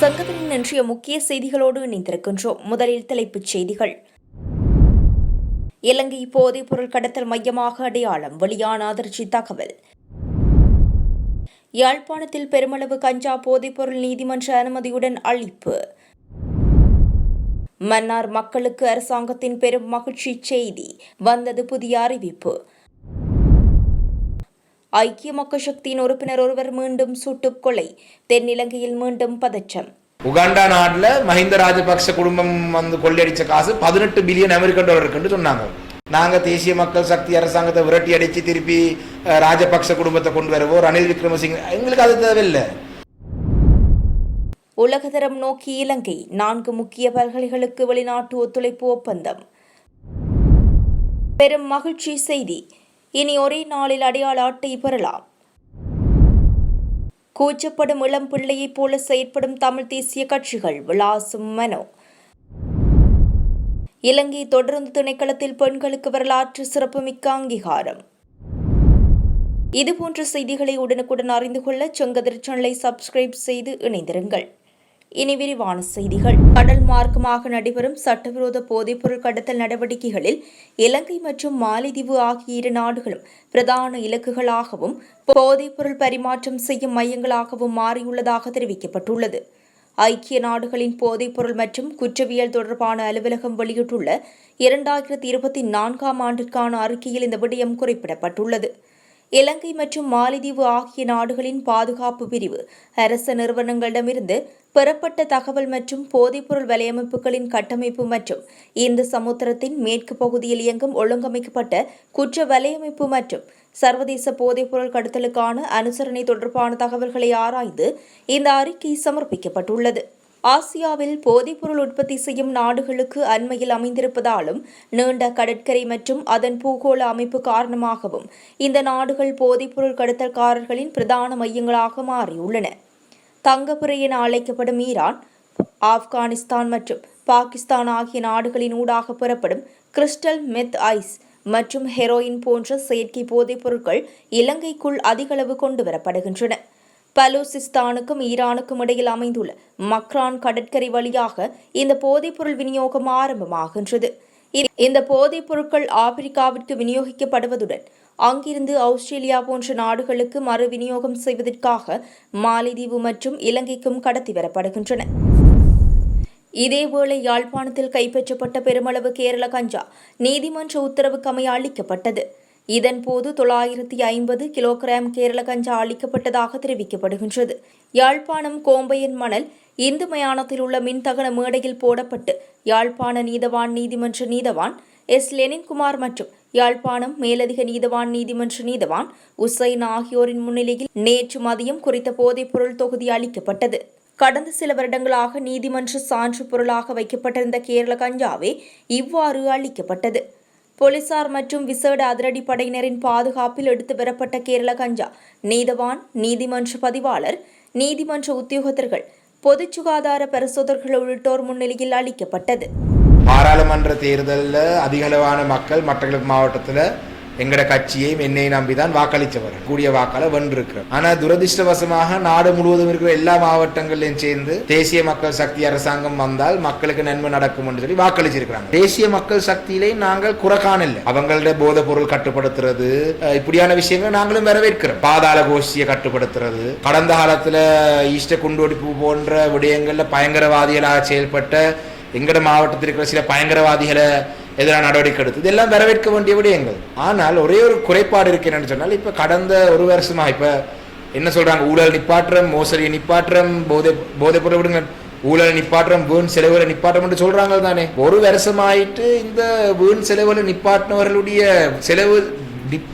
சங்கத்தின் இன்றைய முக்கிய செய்திகளோடு இணைந்திருக்கின்றோம். முதலில் தலைப்புச் செய்திகள். இலங்கை போதைப்பொருள் கடத்தல் மையமாக அடையாளம், வெளியான அதிர்ச்சி தகவல். யாழ்ப்பாணத்தில் பெருமளவு கஞ்சா போதைப்பொருள் நீதிமன்ற அனுமதியுடன் அழிப்பு. மன்னார் மக்களுக்கு அரசாங்கத்தின் பெரும் மகிழ்ச்சி செய்தி, வந்தது புதிய அறிவிப்பு. ஐக்கிய மக்கள் சக்தியின் உறுப்பினர் ஒருவர் மீண்டும் சுட்டுக் கொலை, தென்னிலங்கையில் மீண்டும் பதற்றம். உகாண்டா நாட்டில் மஹிந்த ராஜபக்ச குடும்பம் வந்து கொள்ளையடிச்ச காசு 18 பில்லியன் அமெரிக்கன் டாலர் இருக்குன்னு சொன்னாங்க. நாங்கள் தேசிய மக்கள் சக்தி அரசாங்கத்தை விரட்டி அடித்து திருப்பி ராஜபக்ச குடும்பத்தை கொண்டு வரவோ ரணில் விக்ரமசிங்க, எங்களுக்கு அது தேவையில்லை. உலகதரம் நோக்கி இலங்கை, 4 முக்கிய பல்கலைகளுக்கு வெளிநாட்டு ஒத்துழைப்பு ஒப்பந்தம். பெரும் மகிழ்ச்சி செய்தி, இனி ஒரே நாளில் அடையாள அட்டை பெறலாம். கூச்சப்படும் இளம் பிள்ளையைப் போல செயற்படும் தமிழ் தேசிய கட்சிகள், விளாசும் மனோ. இலங்கை தொடர்ந்து திணைக்களத்தில் பெண்களுக்கு வரலாற்று சிறப்புமிக்க அங்கீகாரம். இதுபோன்ற செய்திகளை உடனுக்குடன் அறிந்து கொள்ள செங்கதிர் சேனலை சப்ஸ்கிரைப் செய்து இணைந்திருங்கள். இனி விரிவான செய்திகள். கடல் மார்க்கமாக நடைபெறும் சட்டவிரோத போதைப்பொருள் கடத்தல் நடவடிக்கைகளில் இலங்கை மற்றும் மாலைதீவு ஆகிய இரு நாடுகளும் பிரதான இலக்குகளாகவும் போதைப்பொருள் பரிமாற்றம் செய்யும் மையங்களாகவும் மாறியுள்ளதாக தெரிவிக்கப்பட்டுள்ளது. ஐக்கிய நாடுகளின் போதைப்பொருள் மற்றும் குற்றவியல் தொடர்பான அலுவலகம் வெளியிட்டுள்ள 2024 ஆண்டிற்கான அறிக்கையில் இந்த விடயம் குறிப்பிடப்பட்டுள்ளது. இலங்கை மற்றும் மாலைதீவு ஆகிய நாடுகளின் பாதுகாப்பு பிரிவு அரச நிறுவனங்களிடமிருந்து பெறப்பட்ட தகவல் மற்றும் போதைப்பொருள் வலையமைப்புகளின் கட்டமைப்பு மற்றும் இந்த சமுத்திரத்தின் மேற்கு பகுதியில் இயங்கும் ஒழுங்கமைக்கப்பட்ட குற்ற வலையமைப்பு மற்றும் சர்வதேச போதைப்பொருள் கடத்தலுக்கான அனுசரணை தொடர்பான தகவல்களை ஆராய்ந்து இந்த அறிக்கை சமர்ப்பிக்கப்பட்டுள்ளது. ஆசியாவில் போதைப்பொருள் உற்பத்தி செய்யும் நாடுகளுக்கு அண்மையில் அமைந்திருப்பதாலும் நீண்ட கடற்கரை மற்றும் அதன் பூகோள அமைப்பு காரணமாகவும் இந்த நாடுகள் போதைப்பொருள் கடத்தல்காரர்களின் பிரதான மையங்களாக மாறியுள்ளன. தங்கப்புரை என அழைக்கப்படும் ஈரான், ஆப்கானிஸ்தான் மற்றும் பாகிஸ்தான் ஆகிய நாடுகளின் ஊடாக பெறப்படும் கிறிஸ்டல், மெத் ஐஸ் மற்றும் ஹெரோயின் போன்ற செயற்கை போதைப் பொருட்கள் இலங்கைக்குள் அதிகளவு கொண்டுவரப்படுகின்றன. பலூசிஸ்தானுக்கும் ஈரானுக்கும் இடையில் அமைந்துள்ள மக்ரான் கடற்கரை வழியாக இந்த போதைப்பொருள் விநியோகம் ஆரம்பமாகின்றது. இந்த போதைப் பொருட்கள் ஆப்பிரிக்காவிற்கு விநியோகிக்கப்படுவதுடன் அங்கிருந்து ஆஸ்திரேலியா போன்ற நாடுகளுக்கு மறு விநியோகம் செய்வதற்காக மாலைதீவு மற்றும் இலங்கைக்கும் கடத்தி வரப்படுகின்றன. இதேவேளை யாழ்ப்பாணத்தில் கைப்பற்றப்பட்ட பெருமளவு கேரள கஞ்சா நீதிமன்ற உத்தரவுக்கமைய அளிக்கப்பட்டது. இதன்போது 950 கிலோகிராம் கேரள கஞ்சா அளிக்கப்பட்டதாக தெரிவிக்கப்படுகின்றது. யாழ்ப்பாணம் கோம்பையன் மணல் இந்து மயானத்தில் உள்ள மின்தகன மேடையில் போடப்பட்டு யாழ்ப்பாண நீதவான் நீதிமன்ற நீதவான் எஸ். லெனின்குமார் மற்றும் யாழ்ப்பாணம் மேலதிக நீதவான் நீதிமன்ற நீதவான் உசைன் ஆகியோரின் முன்னிலையில் நேற்று மதியம் குறித்த போதைப்பொருள் தொகுதி அளிக்கப்பட்டது. கடந்த சில வருடங்களாக நீதிமன்ற சான்று பொருளாக வைக்கப்பட்டிருந்த கேரள கஞ்சாவே இவ்வாறு அளிக்கப்பட்டது. போலீசார் மற்றும் விசேட அதிரடி படையினரின் பாதுகாப்பில் எடுத்து வரப்பட்ட கேரள கஞ்சா நீதவான், நீதிமன்ற பதிவாளர், நீதிமன்ற உத்தியோகத்தர்கள், பொது சுகாதார பரிசோதகர்கள் உள்ளிட்டோர் முன்னிலையில் அளிக்கப்பட்டது. பாராளுமன்ற தேர்தலில் அதிகளவான மக்கள் மட்டக்களப்பு மாவட்டத்தில் எங்கட கட்சியையும் என்னையும் நம்பிதான் வாக்களித்தவர் கூடிய வாக்காள வென்றிருக்கிறோம். ஆனால் துரதிருஷ்டவசமாக நாடு முழுவதும் இருக்கிற எல்லா மாவட்டங்களையும் சேர்ந்து தேசிய மக்கள் சக்தி அரசாங்கம் வந்தால் மக்களுக்கு நன்மை நடக்கும் என்று சொல்லி வாக்களிச்சிருக்கிறாங்க. தேசிய மக்கள் சக்தியிலே நாங்கள் குறை காணல. அவங்களுடைய போதைப் பொருள் கட்டுப்படுத்துறது, இப்படியான விஷயங்களை நாங்களும் வரவேற்கிறோம். பாதாள கோஷ்டியை கட்டுப்படுத்துறது, கடந்த காலத்துல ஈஸ்டர் குண்டுவெடிப்பு போன்ற விடயங்கள்ல பயங்கரவாதிகளாக செயல்பட்ட எங்கட மாவட்டத்தில் இருக்கிற சில பயங்கரவாதிகளை எதிரான நடவடிக்கை எடுத்து இதெல்லாம் வரவேற்க வேண்டிய விடயங்கள். ஆனால் ஒரே ஒரு குறைபாடு இருக்கு என்னன்னு சொன்னால், இப்ப கடந்த ஒரு வருஷமா இப்ப என்ன சொல்றாங்க, ஊழல் நிப்பாற்றம், மோசடியை நிப்பாற்றம், போதைப் பொருள் விடுங்க, ஊழல் நிப்பாற்றம், வீண் செலவுகளை நிப்பாற்றம் என்று சொல்றாங்க தானே. ஒரு வருஷமாயிட்டு இந்த வீண் செலவுகளை நிப்பாட்டினவர்களுடைய செலவு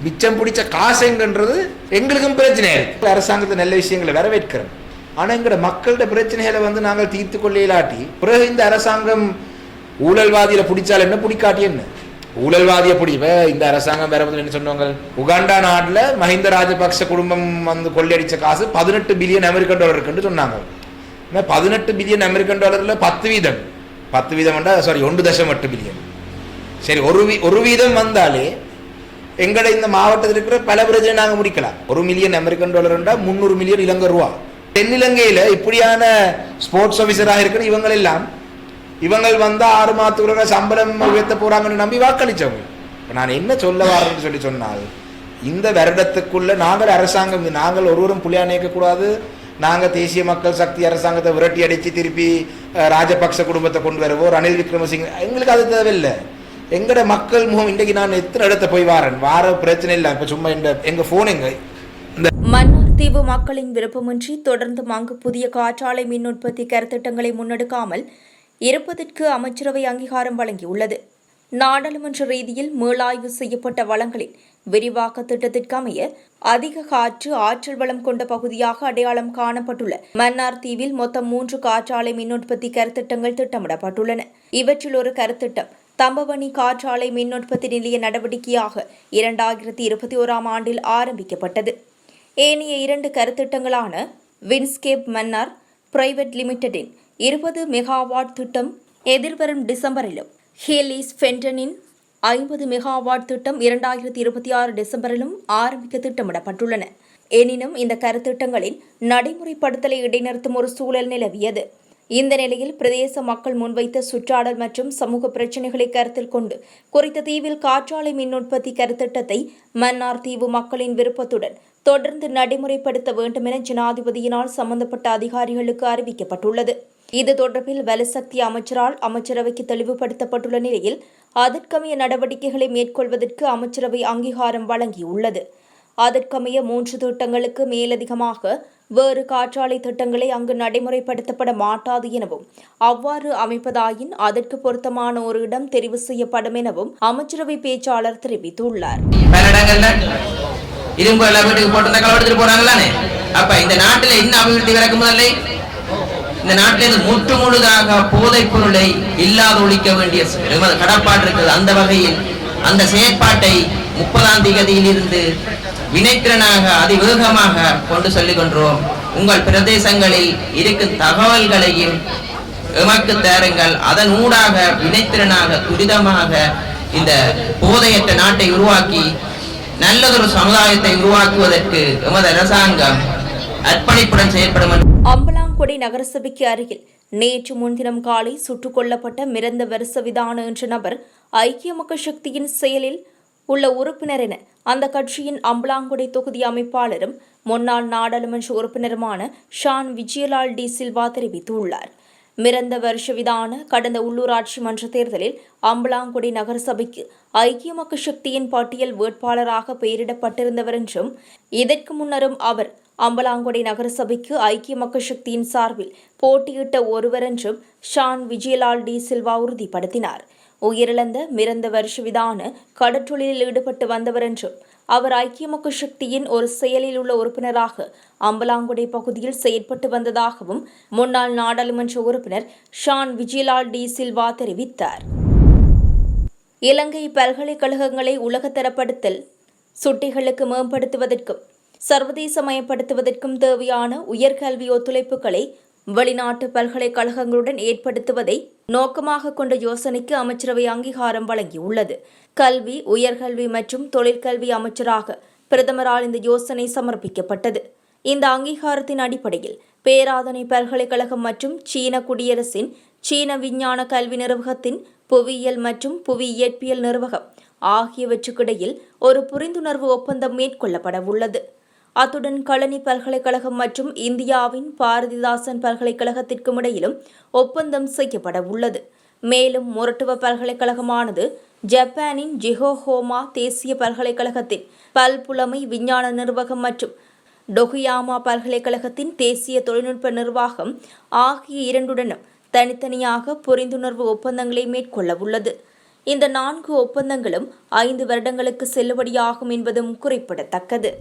மிச்சம் பிடிச்ச காசுங்கிறது எங்களுக்கும் பிரச்சனை இருக்கு. அரசாங்கத்தை நல்ல விஷயங்களை வரவேற்கிறோம். ஆனா எங்கட மக்களோட பிரச்சனைகளை நாங்கள் தீர்த்து கொள்ள இல்லாட்டி பிறகு இந்த அரசாங்கம் ஊழல்வாதியில பிடிச்சால் என்ன, பிடிக்காட்டி என்ன, ஊழல்வாதியை பிடிப்ப இந்த அரசாங்கம் வேற என்ன சொன்னாங்க. உகாண்டா நாட்டில் மஹிந்த ராஜபக்ச குடும்பம் வந்து கொள்ளையடிச்ச காசு 18 பில்லியன் அமெரிக்கன் டாலர் இருக்குன்னு சொன்னாங்க. 18 பில்லியன் அமெரிக்கன் டாலர்ல 10 வீதம் 1.8 பில்லியன். சரி, ஒரு வீதம் வந்தாலே எங்கட இந்த மாவட்டத்தில் இருக்கிற பல பிரச்சனை நாங்கள் முடிக்கலாம். $1 மில்லியன் அமெரிக்கன் டாலர் 300 மில்லியன் இலங்கை ரூபா. தென்னிலங்கையில இப்படியான ஸ்போர்ட்ஸ் ஆபீசராக இருக்கிற இவங்கள் வந்தா 6 மாதத்துக்கு சம்பளம் உயர்த்த போறாங்கன்னு நம்பி வாக்களிச்சவங்க. நான் என்ன சொல்ல வரேன்னு சொன்னால், இந்த வருடத்துக்குள்ள நாங்கள் ஒருவரும் புள்ளியா நினைக்க கூடாது. நாங்க தேசிய மக்கள் சக்தி அரசாங்கத்தை விரட்டி அடிச்சு திருப்பி ராஜபக்ச குடும்பத்தை கொண்டு வருவோம், ரணில் விக்ரமசிங்க, எங்களுக்கு அது தேவையில்லை. எங்கட மக்கள் முகம் இன்றைக்கு நான் எத்தனை இடத்த போய் வார பிரச்சனை இல்லை. இப்ப சும்மா எங்க போன் மன்னார் தீவு மக்களின் விருப்பமின்றி தொடர்ந்து அங்கு புதிய காற்றாலை மின் உற்பத்தி கருத்திட்டங்களை முன்னெடுக்காமல் இருப்பதற்கு அமைச்சரவை அங்கீகாரம் வழங்கியுள்ளது. நாடாளுமன்ற ரீதியில் மீளாய்வு செய்யப்பட்ட வளங்களின் விரிவாக்க திட்டத்திற்கமைய அதிக காற்று ஆற்றல் வளம் கொண்ட பகுதியாக அடையாளம் காணப்பட்டுள்ள மன்னார் தீவில் மொத்தம் 3 காற்றாலை மின் உற்பத்தி கருத்திட்டங்கள் திட்டமிடப்பட்டுள்ளன. இவற்றில் ஒரு கருத்திட்டம் தம்பவனி காற்றாலை மின் உற்பத்தி நிலைய நடவடிக்கையாக 2021 ஆண்டில் ஆரம்பிக்கப்பட்டது. ஏனைய 2 கருத்திட்டங்களான வின்ஸ்கேப் மன்னார் பிரைவேட் லிமிடெடின் 20 மெகாவாட் திட்டம் எதிர்வரும் டிசம்பரிலும், ஹேலிஸ் ஃபென்டனின் 50 மெகாவாட் திட்டம் 2026 டிசம்பரிலும் ஆரம்பிக்க திட்டமிடப்பட்டுள்ளன. எனினும் இந்த கருத்திட்டங்களின் நடைமுறைப்படுத்தலை இடைநிறுத்தும் ஒரு சூழல் நிலவியது. இந்த நிலையில் பிரதேச மக்கள் முன்வைத்த சுற்றாடல் மற்றும் சமூக பிரச்சினைகளை கருத்தில் கொண்டு குறித்த தீவில் காற்றாலை மின் உற்பத்தி கருத்திட்டத்தை மன்னார் தீவு மக்களின் விருப்பத்துடன் தொடர்ந்து நடைமுறைப்படுத்த வேண்டும் என ஜனாதிபதியினால் சம்பந்தப்பட்ட அதிகாரிகளுக்கு அறிவிக்கப்பட்டுள்ளது. இது தொடர்பில் வலுசக்தி அமைச்சரால் அமைச்சரவைக்கு தெளிவுபடுத்தப்பட்டுள்ள நிலையில் அதற்கமைய நடவடிக்கைகளை மேற்கொள்வதற்கு அமைச்சரவை அங்கீகாரம் வழங்கியுள்ளது. அதற்கமைய 3 திட்டங்களுக்கு மேலதிகமாக வேறு காற்றாலை திட்டங்களை அங்கு நடைமுறைப்படுத்தப்பட மாட்டாது எனவும், அவ்வாறு அமைப்பதாயின் அதற்கு பொருத்தமான ஒரு இடம் தெரிவு செய்யப்படும் எனவும் அமைச்சரவை பேச்சாளர் தெரிவித்துள்ளார். இரும்பு எல்லாம் வீட்டுக்கு போட்டு கலவெடுத்துட்டு போறாங்களானே. அப்ப இந்த நாட்டில என்ன அபிவிருத்தி கிடக்கும் முதல்ல? இந்த நாட்டிலிருந்து முற்று முழுதாக போதைப் பொருளை இல்லாத ஒழிக்க வேண்டிய கடப்பாடு இருக்கிறது. அந்த வகையில் அந்த செயற்பாட்டை 30ஆம் தேதியிலிருந்து வினைத்திறனாக அதிவேகமாக கொண்டு சொல்லிக் கொண்டோம். உங்கள் பிரதேசங்களில் இருக்கும் தகவல்களையும் எமக்கு தாருங்கள். அதன் ஊடாக வினைத்திறனாக துரிதமாக இந்த போதையற்ற நாட்டை உருவாக்கி நல்லதொரு சமுதாயத்தை உருவாக்குவதற்கு எமது அரசாங்கம் அர்ப்பணிப்புடன் செயல்படும். அம்பலாங்குடி நகரசபைக்கு அருகில் நேற்று முன்தினம் காலை சுட்டுக் கொல்லப்பட்ட மிரந்த வருசவிதான என்ற நபர் ஐக்கிய மக்கள் சக்தியின் செயலில் உள்ள உறுப்பினர் என அந்த கட்சியின் அம்பலாங்குடி தொகுதி அமைப்பாளரும் முன்னாள் நாடாளுமன்ற உறுப்பினருமான ஷான் விஜயலால் டி சில்வா தெரிவித்துள்ளார். மிரந்த வருஷவிதான கடந்த உள்ளூராட்சி மன்ற தேர்தலில் அம்பலாங்குடி நகரசபைக்கு ஐக்கிய மக்கள் சக்தியின் பட்டியல் வேட்பாளராக பெயரிடப்பட்டிருந்தவர் என்றும், இதற்கு முன்னரும் அவர் அம்பலாங்குடி நகரசபைக்கு ஐக்கிய மக்கள் சக்தியின் சார்பில் போட்டியிட்ட ஒருவர் என்றும் ஷான் விஜயலால் டி சில்வா உறுதிப்படுத்தினார். உயிரிழந்த மிரந்த வருஷவிதான கடற்றொழிலில் ஈடுபட்டு வந்தவர் என்றும், அவர் ஐக்கிய மக்கள் சக்தியின் ஒரு செயலில் உள்ள உறுப்பினராக அம்பலாங்குடி பகுதியில் செயற்பட்டு வந்ததாகவும் முன்னாள் நாடாளுமன்ற உறுப்பினர் ஷான் விஜயலால் டி சில்வா தெரிவித்தார். இலங்கை பல்கலைக்கழகங்களை உலகத்தரப்படுத்தல் சுட்டிகளுக்கு மேம்படுத்துவதற்கும் சர்வதேசமயப்படுத்துவதற்கும் தேவையான உயர்கல்வி ஒத்துழைப்புகளை வெளிநாட்டு பல்கலைக்கழகங்களுடன் ஏற்படுத்துவதை நோக்கமாக கொண்ட யோசனைக்கு அமைச்சரவை அங்கீகாரம் வழங்கியுள்ளது. கல்வி, உயர்கல்வி மற்றும் தொழிற்கல்வி அமைச்சராக பிரதமரால் இந்த யோசனை சமர்ப்பிக்கப்பட்டது. இந்த அங்கீகாரத்தின் அடிப்படையில் பேராதனை பல்கலைக்கழகம் மற்றும் சீன குடியரசின் சீன விஞ்ஞான கல்வி நிர்வாகத்தின் புவியியல் மற்றும் புவி இயற்பியல் நிர்வாகம் ஆகியவற்றுக்கிடையில் ஒரு புரிந்துணர்வு ஒப்பந்தம் மேற்கொள்ளப்பட உள்ளது. அத்துடன் களனி பல்கலைக்கழகம் மற்றும் இந்தியாவின் பாரதிதாசன் பல்கலைக்கழகத்திற்கும் இடையிலும் ஒப்பந்தம் செய்யப்பட உள்ளது. மேலும் மொரட்டுவ பல்கலைக்கழகமானது ஜப்பானின் ஜிஹோஹோமா தேசிய பல்கலைக்கழகத்தின் பல்புலமை விஞ்ஞான நிர்வாகம் மற்றும் டொகுயாமா பல்கலைக்கழகத்தின் தேசிய தொழில்நுட்ப நிர்வாகம் ஆகிய இரண்டுடனும் தனித்தனியாக புரிந்துணர்வு ஒப்பந்தங்களை மேற்கொள்ள உள்ளது. இந்த 4 ஒப்பந்தங்களும் 5 வருடங்களுக்கு செல்லுபடியாகும் என்பதும் குறிப்பிடத்தக்கது.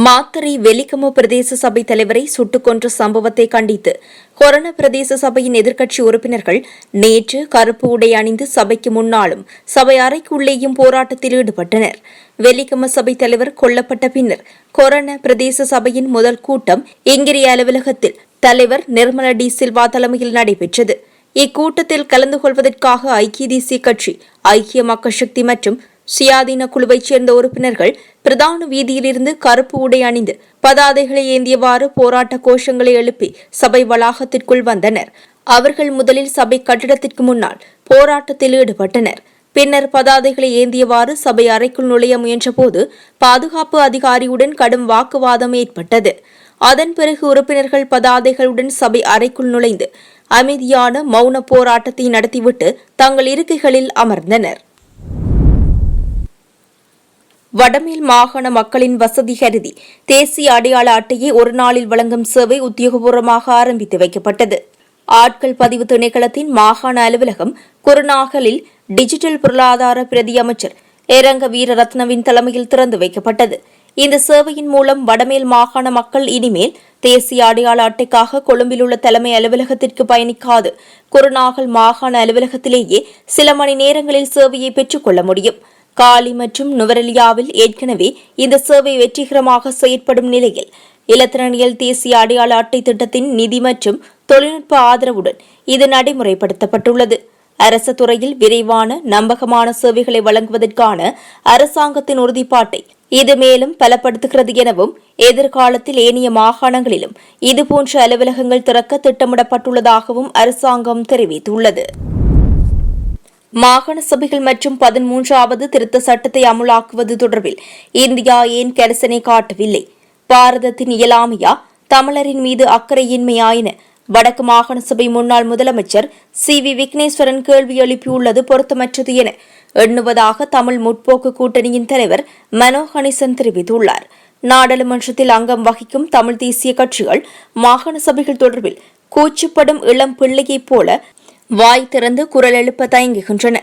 மாத்தறை வெலிகம பிரதேச சபை தலைவரை சுட்டுக் கொன்ற சம்பவத்தை கண்டித்து கொரோன பிரதேச சபையின் எதிர்க்கட்சி உறுப்பினர்கள் நேற்று கருப்பு உடை அணிந்து சபைக்கு முன்னாலும் சபை அறைக்குள்ளேயும் போராட்டத்தில் ஈடுபட்டனர். வெலிகம சபை தலைவர் கொல்லப்பட்ட பின்னர் கொரோன பிரதேச சபையின் முதல் கூட்டம் இங்கிரி அலுவலகத்தில் தலைவர் நிர்மலா டி சில்வா தலைமையில் நடைபெற்றது. இக்கூட்டத்தில் கலந்து கொள்வதற்காக ஐக்கிய தேசிய கட்சி, ஐக்கிய மக்கள் சக்தி மற்றும் சுயாதீன குழுவைச் சேர்ந்த உறுப்பினர்கள் பிரதான வீதியிலிருந்து கருப்பு உடை அணிந்து பதாதைகளை ஏந்தியவாறு போராட்ட கோஷங்களை எழுப்பி சபை வளாகத்திற்குள் வந்தனர். அவர்கள் முதலில் சபை கட்டிடத்திற்கு முன்னால் போராட்டத்தில் ஈடுபட்டனர். பின்னர் பதாதைகளை ஏந்தியவாறு சபை அறைக்குள் நுழைய முயன்றபோது பாதுகாப்பு அதிகாரியுடன் கடும் வாக்குவாதம் ஏற்பட்டது. அதன் பிறகு உறுப்பினர்கள் பதாதைகளுடன் சபை அறைக்குள் நுழைந்து அமைதியான மௌன போராட்டத்தை நடத்திவிட்டு தங்கள் இருக்கைகளில் அமர்ந்தனர். வடமேல் மாகாண மக்களின் வசதி கருதி தேசிய அடையாள அட்டையை ஒரு நாளில் வழங்கும் சேவை உத்தியோகபூர்வமாக ஆரம்பித்து வைக்கப்பட்டது. ஆட்கள் பதிவு திணைக்களத்தின் மாகாண அலுவலகம் குருநாகலில் டிஜிட்டல் பொருளாதார பிரதி அமைச்சர் ஏரங்க வீரரத்னவின் தலைமையில் திறந்து வைக்கப்பட்டது. இந்த சேவையின் மூலம் வடமேல் மாகாண மக்கள் இனிமேல் தேசிய அடையாள அட்டைக்காக கொழும்பில் உள்ள தலைமை அலுவலகத்திற்கு பயணிக்காது குருநாகல் மாகாண அலுவலகத்திலேயே சில மணி நேரங்களில் சேவையை பெற்றுக் கொள்ள முடியும். காலி மற்றும் நுவரெலியாவில் ஏற்கனவே இந்த சேவை வெற்றிகரமாக செயற்படும் நிலையில் இலத்திரனியல் தேசிய அடையாள அட்டை திட்டத்தின் நிதி மற்றும் தொழில்நுட்ப ஆதரவுடன் இது நடைமுறைப்படுத்தப்பட்டுள்ளது. அரசு துறையில் விரைவான நம்பகமான சேவைகளை வழங்குவதற்கான அரசாங்கத்தின் உறுதிப்பாட்டை இது மேலும் பலப்படுத்துகிறது எனவும் எதிர்காலத்தில் ஏனைய மாகாணங்களிலும் இதுபோன்ற அலுவலகங்கள் திறக்க திட்டமிடப்பட்டுள்ளதாகவும் அரசாங்கம் தெரிவித்துள்ளது. மாகாண சபைகள் மற்றும் 13வது திருத்த சட்டத்தை அமுலாக்குவது தொடர்பில் இந்தியா ஏன் கரிசனை காட்டவில்லை? பாரதத்தின் இயலாமையா, தமிழரின் மீது அக்கறையின்மையா என வடக்கு மாகாண சபை முன்னாள் முதலமைச்சர் CV விக்னேஸ்வரன் கேள்வி எழுப்பியுள்ளது பொருத்தமற்றது என எண்ணுவதாக தமிழ் முற்போக்கு கூட்டணியின் தலைவர் மனோ கணேசன் தெரிவித்துள்ளார். நாடாளுமன்றத்தில் அங்கம் வகிக்கும் தமிழ் தேசிய கட்சிகள் மாகாண சபைகள் தொடர்பில் கூச்சப்படும் இளம் பிள்ளையைப் போல வாய் திறந்து குரல் எழுப்ப தயங்குகின்றன.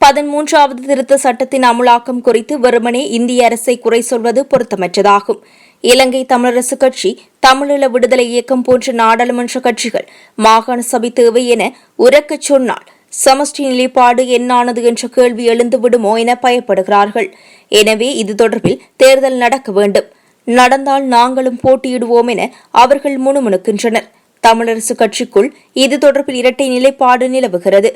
13வது திருத்த சட்டத்தின் அமுலாக்கம் குறித்து வெறுமனே இந்திய அரசை குறை சொல்வது பொருத்தமற்றதாகும். இலங்கை தமிழரசு கட்சி, தமிழீழ விடுதலை இயக்கம் போன்ற நாடாளுமன்ற கட்சிகள் மாகாண சபை தேவை என உரக்கச் சொன்னால் சமஷ்டி நிலைப்பாடு என்னானது என்ற கேள்வி எழுந்துவிடுமோ என பயப்படுகிறார்கள். எனவே இது தொடர்பில் தேர்தல் நடக்க வேண்டும், நடந்தால் நாங்களும் போட்டியிடுவோம் என அவர்கள் முணுமுணுக்கின்றனர். தமிழரசு கட்சிக்குள் இது தொடர்பில் இரட்டை நிலைப்பாடு நிலவுகிறது.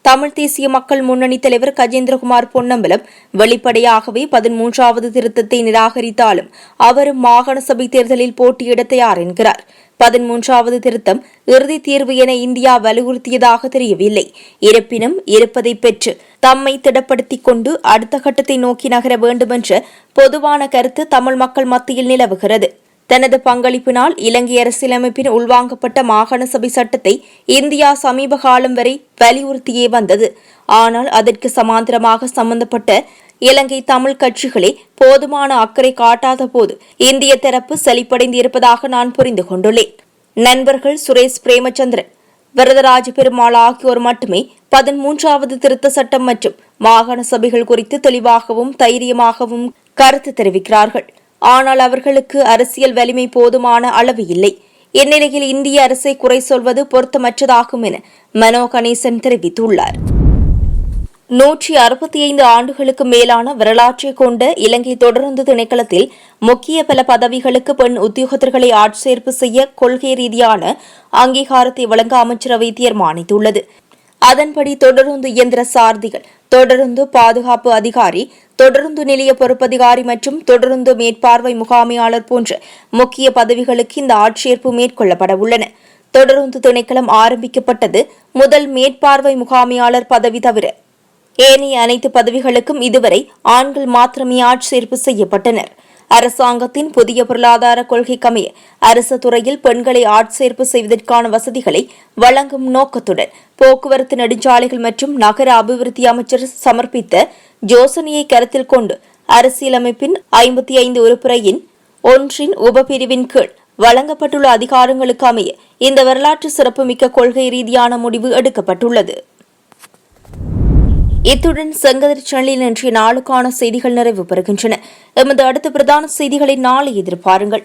தமிழ் தேசிய மக்கள் முன்னணி தலைவர் கஜேந்திரகுமார் பொன்னம்பலம் வெளிப்படையாகவே 13வது திருத்தத்தை நிராகரித்தாலும் அவரும் மாகாண சபை தேர்தலில் போட்டியிட தயார் என்கிறார். 13வது திருத்தம் இறுதி தீர்வு என இந்தியா வலியுறுத்தியதாக தெரியவில்லை. இருப்பினும் இருப்பதை பெற்று தம்மை திடப்படுத்திக் கொண்டு அடுத்த கட்டத்தை நோக்கி நகர வேண்டுமென்ற பொதுவான கருத்து தமிழ் மக்கள் மத்தியில் நிலவுகிறது. தனது பங்களிப்பினால் இலங்கை அரசியலமைப்பின் உள்வாங்கப்பட்ட மாகாண சபை சட்டத்தை இந்தியா சமீப காலம் வரை வலியுறுத்தியே வந்தது. ஆனால் அதற்கு சமாந்தரமாக சம்பந்தப்பட்ட இலங்கை தமிழ் கட்சிகளே போதுமான அக்கறை காட்டாத போது இந்திய தரப்பு சலிப்படைந்து இருப்பதாக நான் புரிந்து கொண்டுள்ளேன். நண்பர்கள் சுரேஷ் பிரேமச்சந்திரன், வரதராஜ பெருமாள் ஆகியோர் மட்டுமே 13வது திருத்த சட்டம் மற்றும் மாகாண சபைகள் குறித்து தெளிவாகவும் தைரியமாகவும் கருத்து தெரிவிக்கிறார்கள். ஆனால் அவர்களுக்கு அரசியல் வலிமை போதுமான அளவு இல்லை. இந்நிலையில் இந்திய அரசை குறை சொல்வது பொருத்தமற்றதாகும் என மனோ கணேசன் தெரிவித்துள்ளார். 165 ஆண்டுகளுக்கு மேலான வரலாற்றை கொண்ட இலங்கை தொடருந்து திணைக்களத்தில் முக்கிய பல பதவிகளுக்கு பெண் உத்தியோகத்தர்களை ஆட்சேர்ப்பு செய்ய கொள்கை ரீதியான அங்கீகாரத்தை வழங்க அமைச்சரவை தீர்மானித்துள்ளது. அதன்படி தொடருந்து இயந்திர சாரதிகள், தொடருந்து பாதுகாப்பு அதிகாரி, தொடருந்து நிலைய பொறுப்பதிகாரி மற்றும் தொடருந்து மேற்பார்வை முகாமையாளர் போன்ற முக்கிய பதவிகளுக்கு இந்த ஆட்சேர்ப்பு மேற்கொள்ளப்பட உள்ளன. தொடருந்து திணைக்களம் ஆரம்பிக்கப்பட்டது முதல் மேற்பார்வை முகாமையாளர் பதவி தவிர ஏனைய அனைத்து பதவிகளுக்கும் இதுவரை ஆண்கள் மாத்திரமே ஆட்சேர்ப்பு செய்யப்பட்டனர். அரசாங்கத்தின் புதிய பொருளாதார கொள்கைக்கமைய அரசு துறையில் பெண்களை ஆட்சேர்ப்பு செய்வதற்கான வசதிகளை வழங்கும் நோக்கத்துடன் போக்குவரத்து நெடுஞ்சாலைகள் மற்றும் நகர அபிவிருத்தி அமைச்சர் சமர்ப்பித்த யோசனையை கருத்தில் கொண்டு அரசியலமைப்பின் 55 உறுப்புரையின் 1 உபபிரிவின் கீழ் வழங்கப்பட்டுள்ள அதிகாரங்களுக்கு அமைய இந்த வரலாற்று சிறப்புமிக்க கொள்கை ரீதியான முடிவு எடுக்கப்பட்டுள்ளது. இத்துடன் செங்கதிர் சேனலில் இன்றைய நாளுக்கான செய்திகள் நிறைவு பெறுகின்றன. எமது அடுத்த பிரதான செய்திகளை நாளை எதிர்பாருங்கள்.